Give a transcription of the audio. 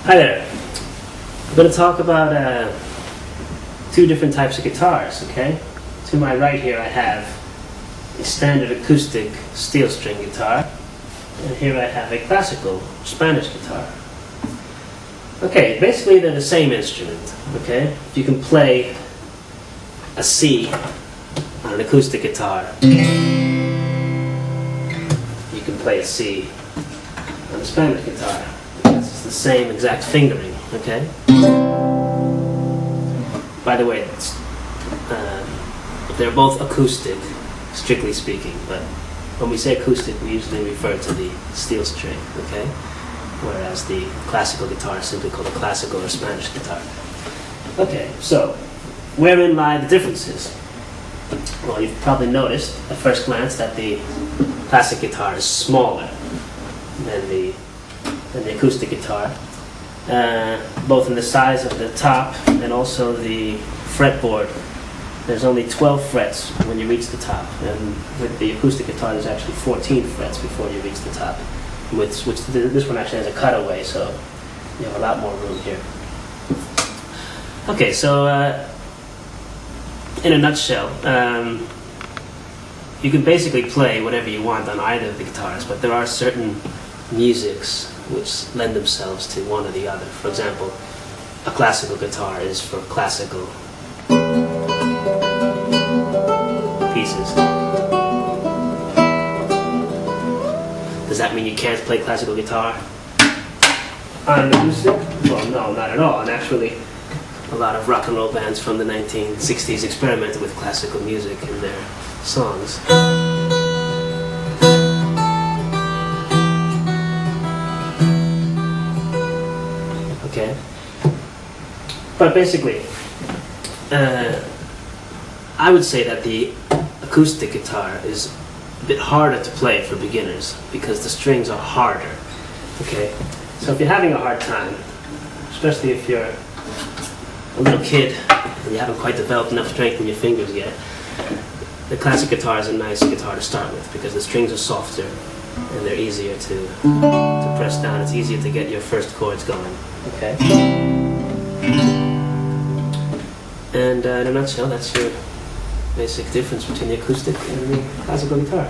Hi there. I'm going to talk about two different types of guitars, okay? To my right here I have a standard acoustic steel string guitar, and here I have a classical Spanish guitar. Okay, basically they're the same instrument, okay? You can play a C on an acoustic guitar. You can play a C on a Spanish guitar. It's the same exact fingering, okay? By the way, they're both acoustic, strictly speaking, but when we say acoustic, we usually refer to the steel string, okay? Whereas the classical guitar is simply called a classical or Spanish guitar. Okay, so wherein lie the differences? Well, you've probably noticed at first glance that the classic guitar is smaller than the acoustic guitar, both in the size of the top and also the fretboard. There's only 12 frets when you reach the top, and with the acoustic guitar there's actually 14 frets before you reach the top, which this one actually has a cutaway, so you have a lot more room here. Okay, so in a nutshell, you can basically play whatever you want on either of the guitars, but there are certain musics which lend themselves to one or the other. For example, a classical guitar is for classical pieces. Does that mean you can't play classical guitar on an acoustic? Well, no, not at all. And actually, a lot of rock and roll bands from the 1960s experimented with classical music in their songs. Okay, but basically, I would say that the acoustic guitar is a bit harder to play for beginners because the strings are harder. Okay, so if you're having a hard time, especially if you're a little kid and you haven't quite developed enough strength in your fingers yet, the classic guitar is a nice guitar to start with because the strings are softer and they're easier to press down. It's easier to get your first chords going. Okay. And in a nutshell, that's your basic difference between the acoustic and the classical guitar.